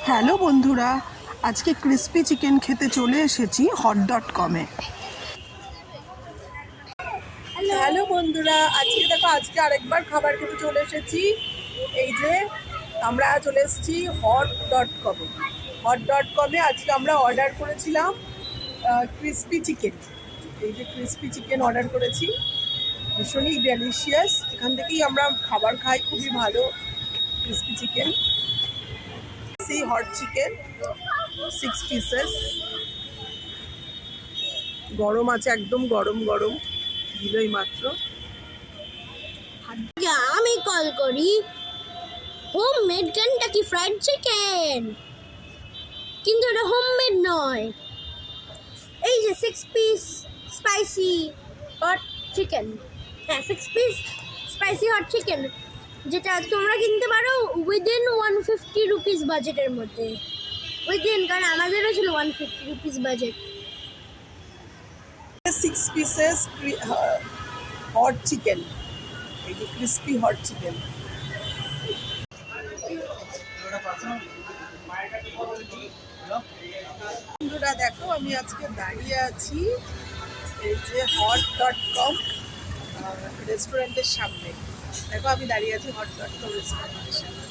Hello বন্ধুরা, আজকে crispy chicken খেতে চলে এসেছি hot.com-এ। হ্যালো বন্ধুরা, আজকে আরেকবার খাবার খেতে চলে এসেছি। এই যে আমরা চলে এসেছি hot.com-এ। আজকে আমরা অর্ডার করেছিলাম ক্রিস্পি চিকেন। এই যে ক্রিস্পি চিকেন অর্ডার করেছি, ভীষণই ডেলিশিয়াস। এখান থেকেই আমরা খাবার খাই, খুবই ভালো ক্রিস্পি চিকেন। সেই হট চিকেন 6 পিসেস, গরম আছে, একদম গরম গরম দিলই মাত্র। আমি কল করি হোমমেড কেনটাকি ফ্রাইড চিকেন, কিন্তু এটা হোমমেড নয়। এই যে 6 পিস স্পাইসি হট চিকেন, হ্যাঁ 6 পিস স্পাইসি হট চিকেন, যেটা তোমরা কিনতে পারো উইদিন 150 রুপিস বাজেটের মধ্যে। উইদিন, কারণ আমাদেরও ছিল 150 rupees budget. 6 pieces hot chicken, এই যে ক্রিস্পি হট চিকেন। বন্ধুরা দেখো, আমি আজকে দাঁড়িয়ে আছি এই যে hot.com রেস্টুরেন্টের সামনে। দেখো আমি দাঁড়িয়ে আছি hot.com রেস্টুরেন্টের সামনে।